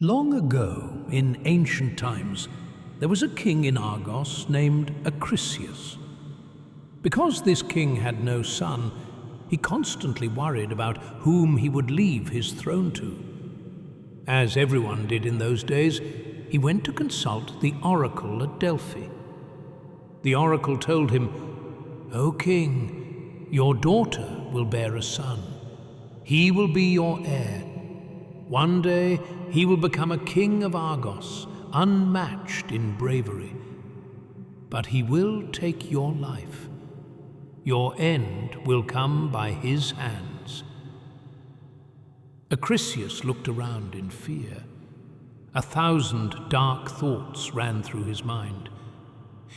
Long ago, in ancient times, there was a king in Argos named Acrisius. Because this king had no son, he constantly worried about whom he would leave his throne to. As everyone did in those days, he went to consult the oracle at Delphi. The oracle told him, "O king, your daughter will bear a son. He will be your heir. One day he will become a king of Argos, unmatched in bravery. But he will take your life. Your end will come by his hands." Acrisius looked around in fear. 1,000 dark thoughts ran through his mind.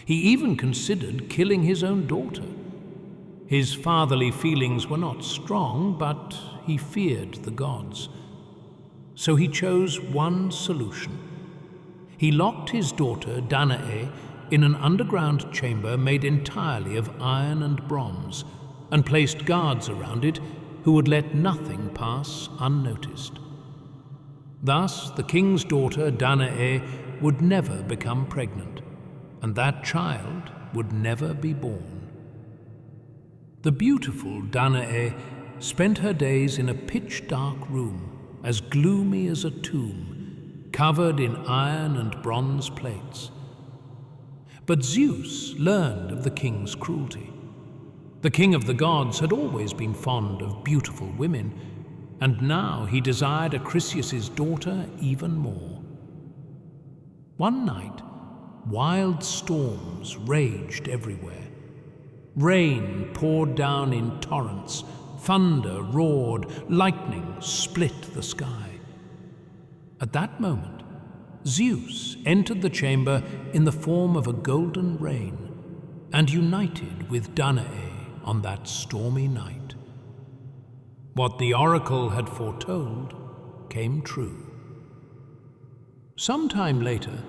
He even considered killing his own daughter. His fatherly feelings were not strong, but he feared the gods. So he chose one solution. He locked his daughter Danae in an underground chamber made entirely of iron and bronze, and placed guards around it who would let nothing pass unnoticed. Thus the king's daughter Danae would never become pregnant, and that child would never be born. The beautiful Danae spent her days in a pitch-dark room, as gloomy as a tomb, covered in iron and bronze plates. But Zeus learned of the king's cruelty. The king of the gods had always been fond of beautiful women, and now he desired Acrisius's daughter even more. One night, wild storms raged everywhere. Rain poured down in torrents, thunder roared, lightning split the sky. At that moment, Zeus entered the chamber in the form of a golden rain and united with Danae on that stormy night. What the oracle had foretold came true. Some time later,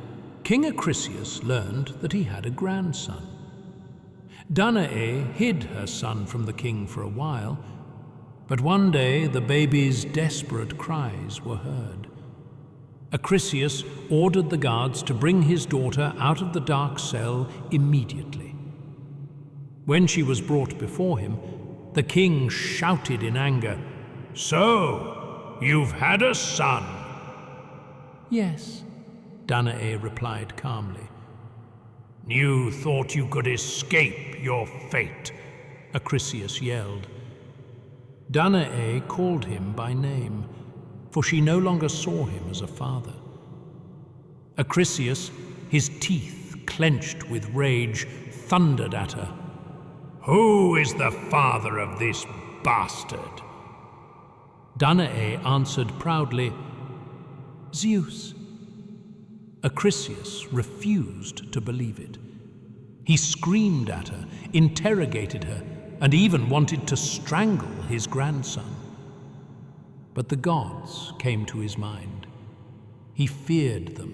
King Acrisius learned that he had a grandson. Danae hid her son from the king for a while, but one day the baby's desperate cries were heard. Acrisius ordered the guards to bring his daughter out of the dark cell immediately. When she was brought before him, the king shouted in anger, "So, you've had a son?" "Yes," Danae replied calmly. "You thought you could escape your fate," Acrisius yelled. Danae called him by name, for she no longer saw him as a father. Acrisius, his teeth clenched with rage, thundered at her, "Who is the father of this bastard?" Danae answered proudly, "Zeus." Acrisius refused to believe it. He screamed at her, interrogated her, and even wanted to strangle his grandson. But the gods came to his mind. He feared them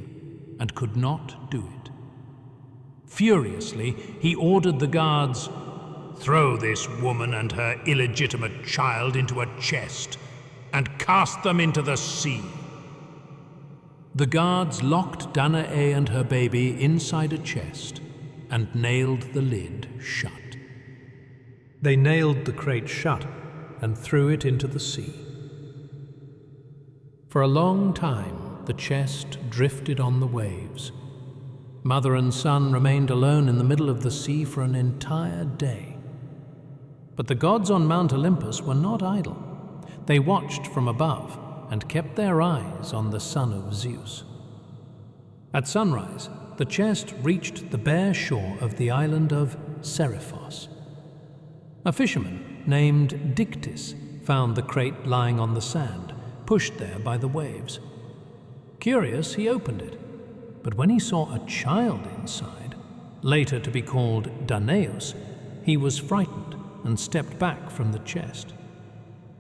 and could not do it. Furiously, he ordered the guards, "Throw this woman and her illegitimate child into a chest and cast them into the sea." The guards locked Danae and her baby inside a chest and nailed the lid shut. They nailed the crate shut and threw it into the sea. For a long time, the chest drifted on the waves. Mother and son remained alone in the middle of the sea for an entire day. But the gods on Mount Olympus were not idle. They watched from above and kept their eyes on the son of Zeus. At sunrise, the chest reached the bare shore of the island of Seriphos. A fisherman named Dictys found the crate lying on the sand, pushed there by the waves. Curious, he opened it, but when he saw a child inside, later to be called Danaeus, he was frightened and stepped back from the chest.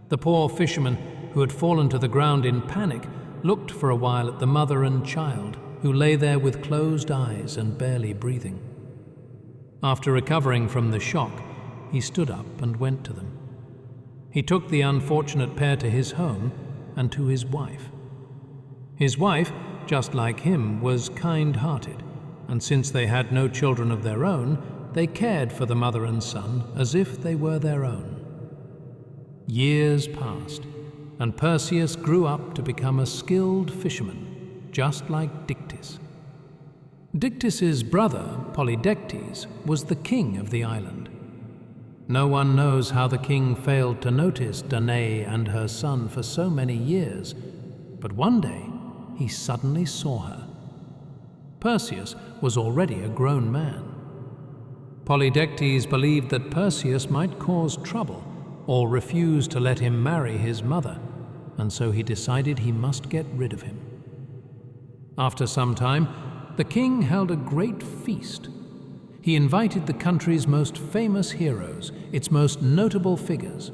The poor fisherman, who had fallen to the ground in panic, looked for a while at the mother and child, who lay there with closed eyes and barely breathing. After recovering from the shock, he stood up and went to them. He took the unfortunate pair to his home and to his wife. His wife, just like him, was kind-hearted, and since they had no children of their own, they cared for the mother and son as if they were their own. Years passed, and Perseus grew up to become a skilled fisherman, just like Dictys. Dictys's brother, Polydectes, was the king of the island. No one knows how the king failed to notice Danae and her son for so many years, but one day he suddenly saw her. Perseus was already a grown man. Polydectes believed that Perseus might cause trouble or refuse to let him marry his mother, and so he decided he must get rid of him. After some time, the king held a great feast. He invited the country's most famous heroes, its most notable figures,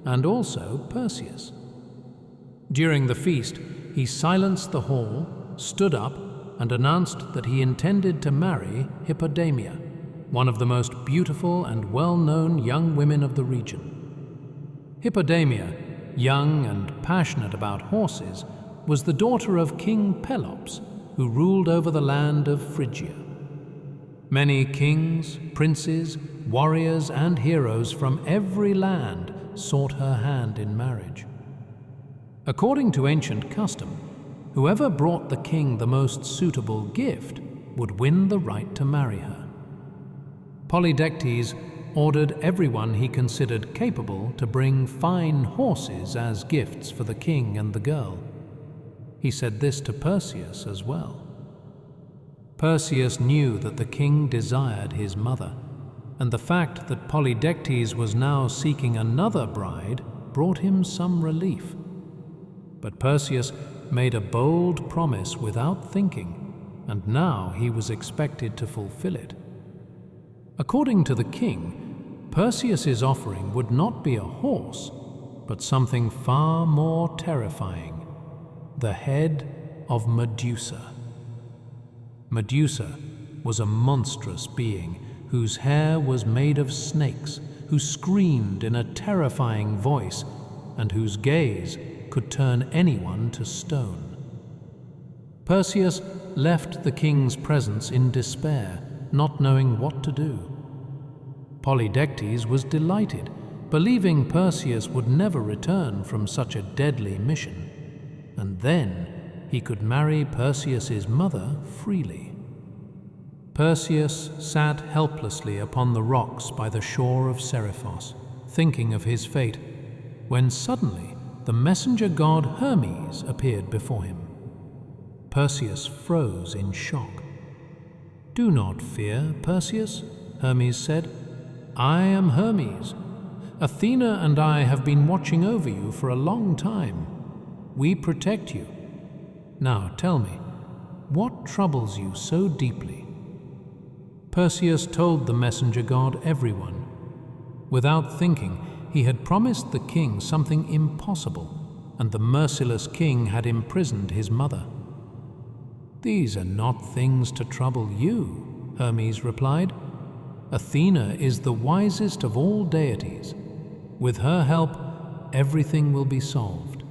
and also Perseus. During the feast, he silenced the hall, stood up, and announced that he intended to marry Hippodamia, one of the most beautiful and well-known young women of the region. Hippodamia, young and passionate about horses, was the daughter of King Pelops, who ruled over the land of Phrygia. Many kings, princes, warriors, and heroes from every land sought her hand in marriage. According to ancient custom, whoever brought the king the most suitable gift would win the right to marry her. Polydectes ordered everyone he considered capable to bring fine horses as gifts for the king and the girl. He said this to Perseus as well. Perseus knew that the king desired his mother, and the fact that Polydectes was now seeking another bride brought him some relief. But Perseus made a bold promise without thinking, and now he was expected to fulfill it. According to the king, Perseus's offering would not be a horse, but something far more terrifying: the head of Medusa. Medusa was a monstrous being whose hair was made of snakes, who screamed in a terrifying voice, and whose gaze could turn anyone to stone. Perseus left the king's presence in despair, not knowing what to do. Polydectes was delighted, believing Perseus would never return from such a deadly mission, and then he could marry Perseus's mother freely. Perseus sat helplessly upon the rocks by the shore of Seriphos, thinking of his fate, when suddenly the messenger god Hermes appeared before him. Perseus froze in shock. "Do not fear, Perseus," Hermes said. "I am Hermes. Athena and I have been watching over you for a long time. We protect you. Now tell me, what troubles you so deeply?" Perseus told the messenger god everyone. Without thinking, he had promised the king something impossible, and the merciless king had imprisoned his mother. "These are not things to trouble you," Hermes replied. "Athena is the wisest of all deities. With her help, everything will be solved.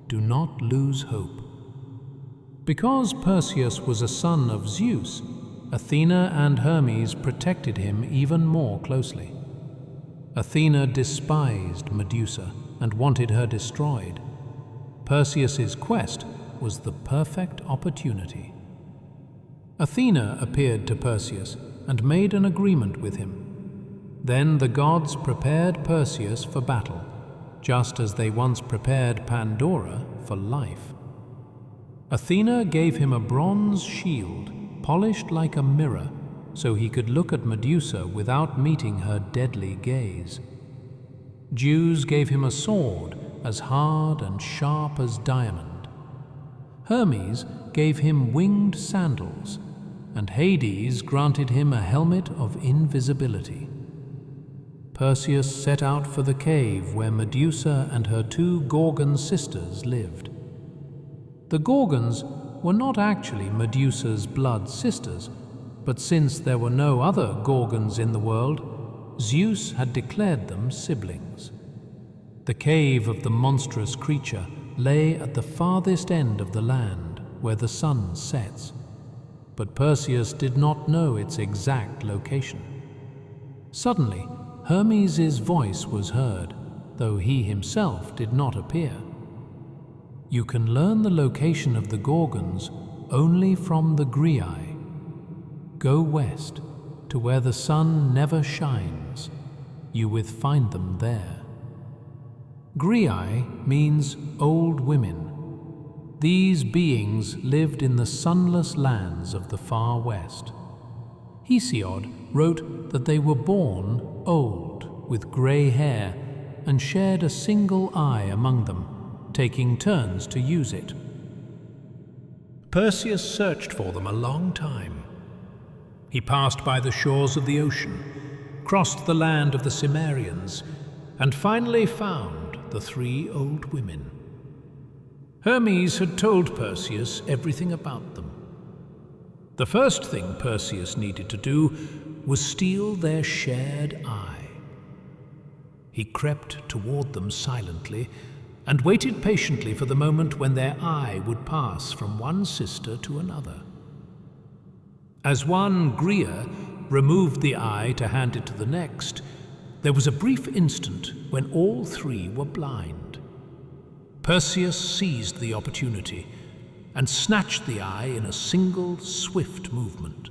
Do not lose hope." Because Perseus was a son of Zeus, Athena and Hermes protected him even more closely. Athena despised Medusa and wanted her destroyed. Perseus's quest was the perfect opportunity. Athena appeared to Perseus and made an agreement with him. Then the gods prepared Perseus for battle, just as they once prepared Pandora for life. Athena gave him a bronze shield polished like a mirror, so he could look at Medusa without meeting her deadly gaze. Zeus gave him a sword as hard and sharp as diamond. Hermes gave him winged sandals, and Hades granted him a helmet of invisibility. Perseus set out for the cave where Medusa and her two Gorgon sisters lived. The Gorgons were not actually Medusa's blood sisters, but since there were no other Gorgons in the world, Zeus had declared them siblings. The cave of the monstrous creature lay at the farthest end of the land, where the sun sets, but Perseus did not know its exact location. Suddenly, Hermes' voice was heard, though he himself did not appear. You can learn the location of the Gorgons only from the Griae. Go west to where the sun never shines. You will find them there. Griae means old women. These beings lived in the sunless lands of the far west. Hesiod wrote that they were born old, with grey hair, and shared a single eye among them, taking turns to use it. Perseus searched for them a long time. He passed by the shores of the ocean, crossed the land of the Cimmerians, and finally found the 3 old women. Hermes had told Perseus everything about them. The first thing Perseus needed to do was steal their shared eye. He crept toward them silently and waited patiently for the moment when their eye would pass from one sister to another. As one Gria removed the eye to hand it to the next, there was a brief instant when all 3 were blind. Perseus seized the opportunity and snatched the eye in a single swift movement.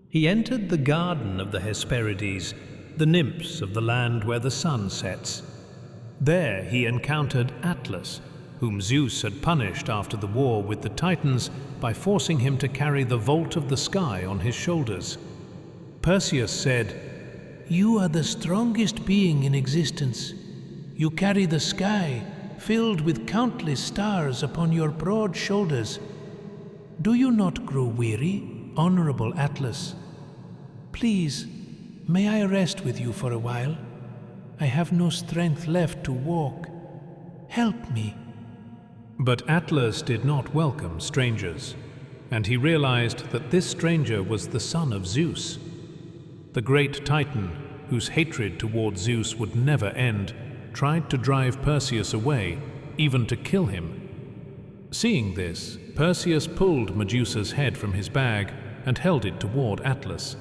He entered the garden of the Hesperides, the nymphs of the land where the sun sets. There he encountered Atlas, whom Zeus had punished after the war with the Titans by forcing him to carry the vault of the sky on his shoulders. Perseus said, "You are the strongest being in existence. You carry the sky, filled with countless stars, upon your broad shoulders. Do you not grow weary, honorable Atlas? Please, may I rest with you for a while? I have no strength left to walk. Help me." But Atlas did not welcome strangers, and he realized that this stranger was the son of Zeus. The great Titan, whose hatred toward Zeus would never end, tried to drive Perseus away, even to kill him. Seeing this, Perseus pulled Medusa's head from his bag and held it toward Atlas.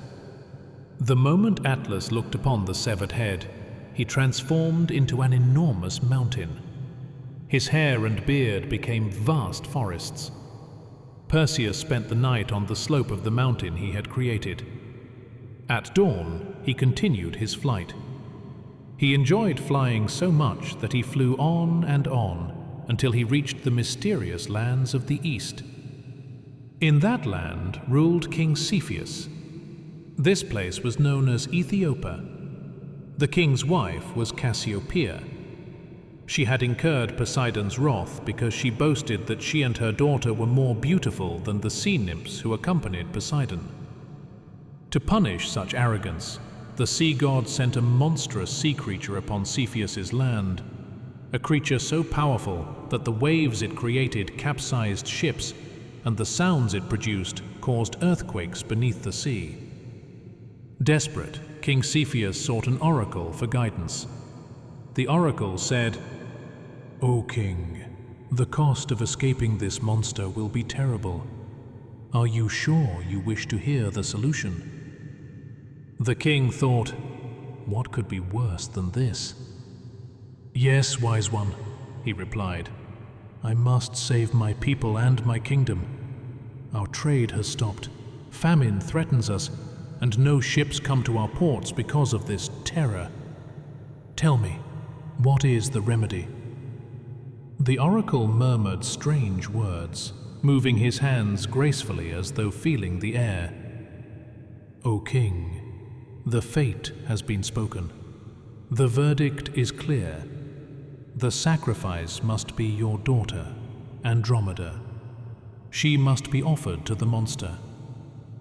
The moment Atlas looked upon the severed head, he transformed into an enormous mountain. His hair and beard became vast forests. Perseus spent the night on the slope of the mountain he had created. At dawn, he continued his flight. He enjoyed flying so much that he flew on until he reached the mysterious lands of the east. In that land ruled King Cepheus. This place was known as Ethiopia. The king's wife was Cassiopeia. She had incurred Poseidon's wrath because she boasted that she and her daughter were more beautiful than the sea nymphs who accompanied Poseidon. To punish such arrogance, the sea god sent a monstrous sea creature upon Cepheus's land, a creature so powerful that the waves it created capsized ships, and the sounds it produced caused earthquakes beneath the sea. Desperate, King Cepheus sought an oracle for guidance. The oracle said, "O king, the cost of escaping this monster will be terrible. Are you sure you wish to hear the solution?" The king thought, what could be worse than this? "Yes, wise one," he replied. "I must save my people and my kingdom. Our trade has stopped, famine threatens us, and no ships come to our ports because of this terror. Tell me, what is the remedy?" The oracle murmured strange words, moving his hands gracefully as though feeling the air. "O king, the fate has been spoken. The verdict is clear. The sacrifice must be your daughter, Andromeda. She must be offered to the monster,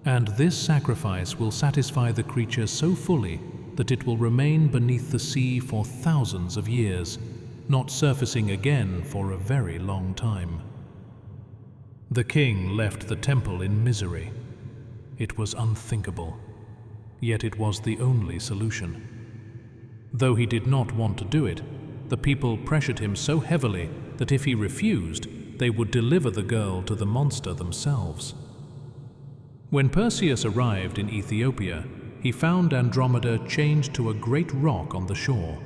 and this sacrifice will satisfy the creature so fully that it will remain beneath the sea for thousands of years, not surfacing again for a very long time." The king left the temple in misery. It was unthinkable. Yet it was the only solution. Though he did not want to do it, the people pressured him so heavily that if he refused, they would deliver the girl to the monster themselves. When Perseus arrived in Ethiopia, he found Andromeda chained to a great rock on the shore.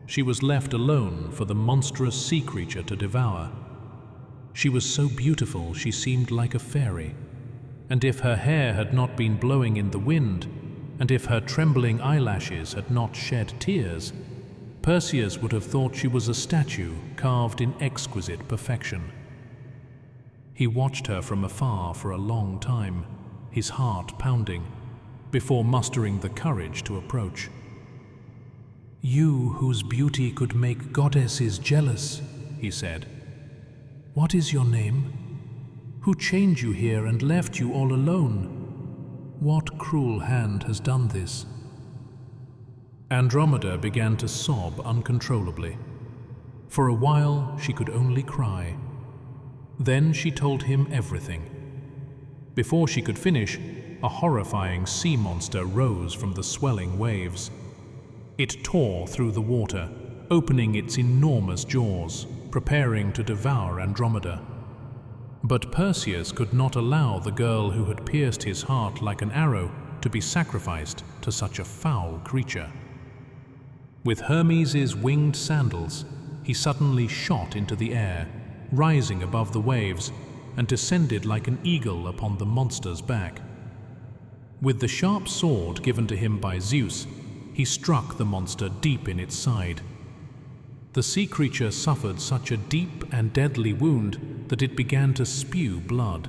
She was left alone for the monstrous sea creature to devour. She was so beautiful she seemed like a fairy, and if her hair had not been blowing in the wind, and if her trembling eyelashes had not shed tears, Perseus would have thought she was a statue carved in exquisite perfection. He watched her from afar for a long time, his heart pounding, before mustering the courage to approach. "You whose beauty could make goddesses jealous," he said. "What is your name? Who chained you here and left you all alone? What cruel hand has done this?" Andromeda began to sob uncontrollably. For a while she could only cry. Then she told him everything. Before she could finish, a horrifying sea monster rose from the swelling waves. It tore through the water, opening its enormous jaws, preparing to devour Andromeda. But Perseus could not allow the girl who had pierced his heart like an arrow to be sacrificed to such a foul creature. With Hermes' winged sandals, he suddenly shot into the air, rising above the waves, and descended like an eagle upon the monster's back. With the sharp sword given to him by Zeus, he struck the monster deep in its side. The sea creature suffered such a deep and deadly wound that it began to spew blood.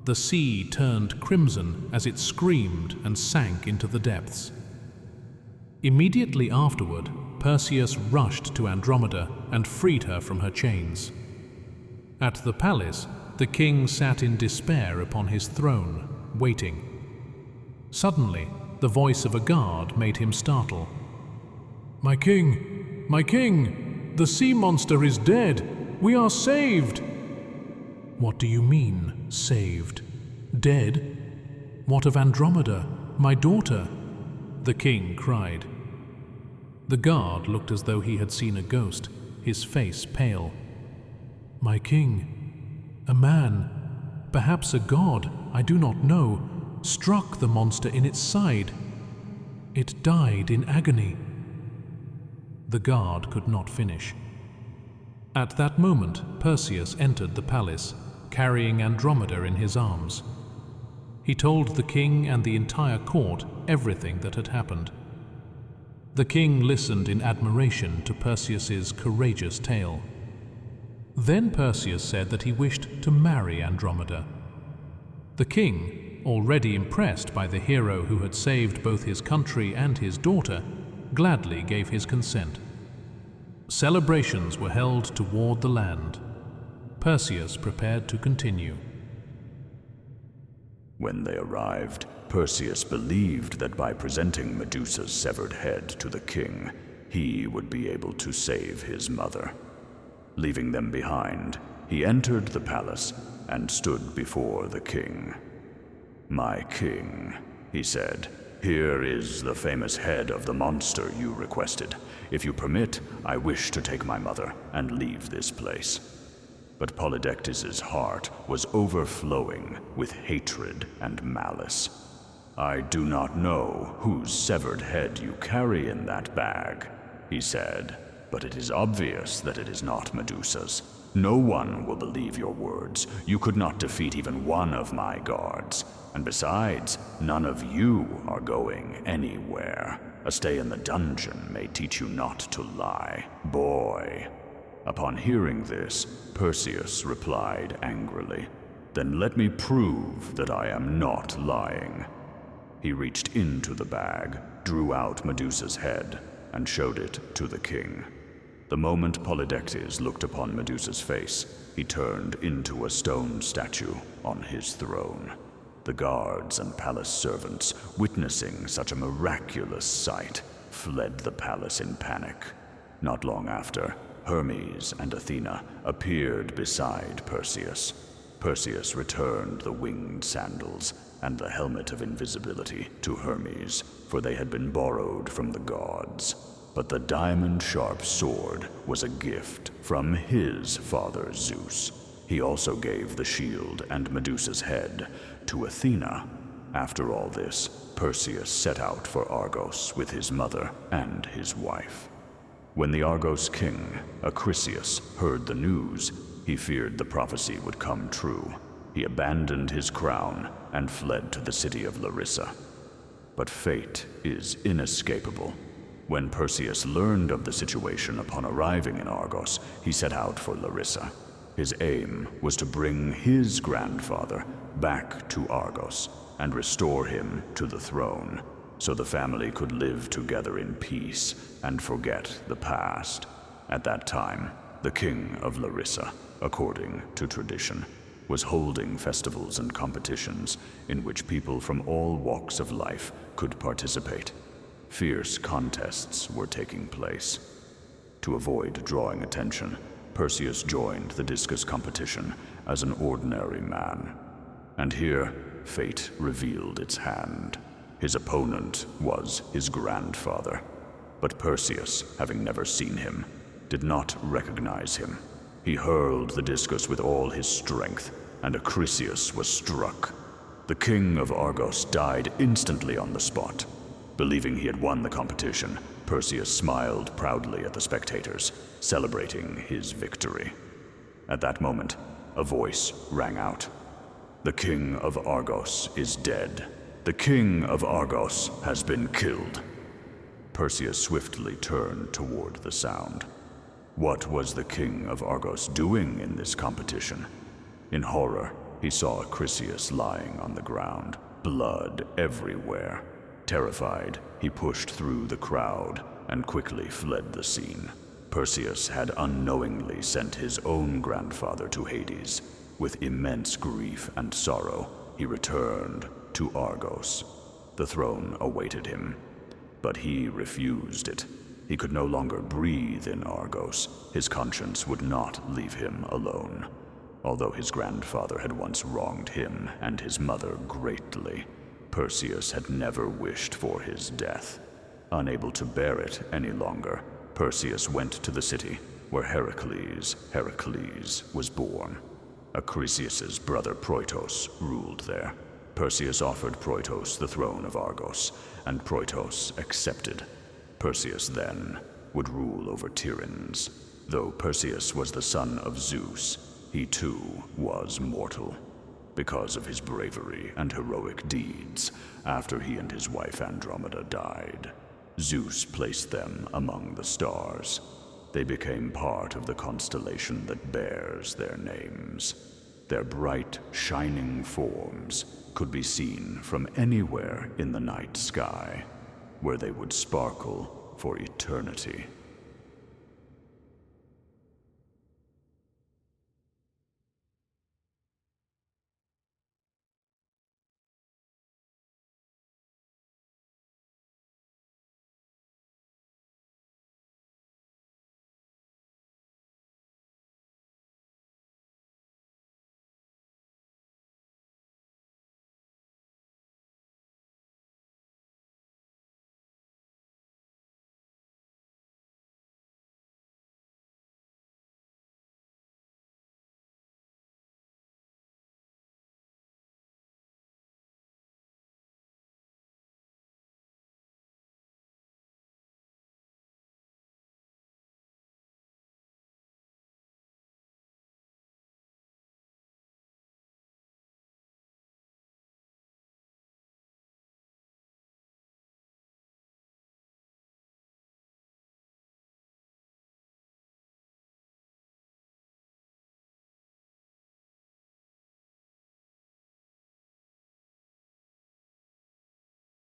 The sea turned crimson as it screamed and sank into the depths. Immediately afterward, Perseus rushed to Andromeda and freed her from her chains. At the palace, the king sat in despair upon his throne, waiting. Suddenly, the voice of a guard made him startle. "My king! My king! The sea monster is dead! We are saved!" "What do you mean, saved? Dead? What of Andromeda, my daughter?" the king cried. The guard looked as though he had seen a ghost, his face pale. "My king, a man, perhaps a god, I do not know, struck the monster in its side. It died in agony." The guard could not finish. At that moment, Perseus entered the palace, carrying Andromeda in his arms. He told the king and the entire court everything that had happened. The king listened in admiration to Perseus's courageous tale. Then Perseus said that he wished to marry Andromeda. The king, already impressed by the hero who had saved both his country and his daughter, gladly gave his consent. Celebrations were held toward the land. Perseus prepared to continue. When they arrived, Perseus believed that by presenting Medusa's severed head to the king, he would be able to save his mother. Leaving them behind, he entered the palace and stood before the king. "My king," he said, "here is the famous head of the monster you requested. If you permit, I wish to take my mother and leave this place." But Polydectes' heart was overflowing with hatred and malice. "I do not know whose severed head you carry in that bag," he said, "but it is obvious that it is not Medusa's. No one will believe your words. You could not defeat even one of my guards. And besides, none of you are going anywhere. A stay in the dungeon may teach you not to lie. Boy." Upon hearing this, Perseus replied angrily, "Then let me prove that I am not lying." He reached into the bag, drew out Medusa's head, and showed it to the king. The moment Polydectes looked upon Medusa's face, he turned into a stone statue on his throne. The guards and palace servants, witnessing such a miraculous sight, fled the palace in panic. Not long after, Hermes and Athena appeared beside Perseus. Perseus returned the winged sandals and the helmet of invisibility to Hermes, for they had been borrowed from the gods. but the diamond-sharp sword was a gift from his father Zeus. He also gave the shield and Medusa's head to Athena. After all this, Perseus set out for Argos with his mother and his wife. When the Argos king, Acrisius, heard the news, he feared the prophecy would come true. He abandoned his crown and fled to the city of Larissa. But fate is inescapable. When Perseus learned of the situation upon arriving in Argos, he set out for Larissa. His aim was to bring his grandfather back to Argos and restore him to the throne, so the family could live together in peace and forget the past. At that time, the king of Larissa, according to tradition, was holding festivals and competitions in which people from all walks of life could participate. Fierce contests were taking place. To avoid drawing attention, Perseus joined the discus competition as an ordinary man. And here, fate revealed its hand. His opponent was his grandfather. But Perseus, having never seen him, did not recognize him. He hurled the discus with all his strength, and Acrisius was struck. The king of Argos died instantly on the spot. Believing he had won the competition, Perseus smiled proudly at the spectators, celebrating his victory. At that moment, a voice rang out. "The king of Argos is dead. The king of Argos has been killed." Perseus swiftly turned toward the sound. What was the king of Argos doing in this competition? In horror, he saw Acrisius lying on the ground, blood everywhere. Terrified, he pushed through the crowd and quickly fled the scene. Perseus had unknowingly sent his own grandfather to Hades. With immense grief and sorrow, he returned to Argos. The throne awaited him, but he refused it. He could no longer breathe in Argos. His conscience would not leave him alone. Although his grandfather had once wronged him and his mother greatly, Perseus had never wished for his death. Unable to bear it any longer, Perseus went to the city where Heracles was born. Acrisius's brother Proitos ruled there. Perseus offered Proitos the throne of Argos, and Proitos accepted. Perseus then would rule over Tiryns. Though Perseus was the son of Zeus, he too was mortal. Because of his bravery and heroic deeds, after he and his wife Andromeda died, Zeus placed them among the stars. They became part of the constellation that bears their names. Their bright, shining forms could be seen from anywhere in the night sky, where they would sparkle for eternity.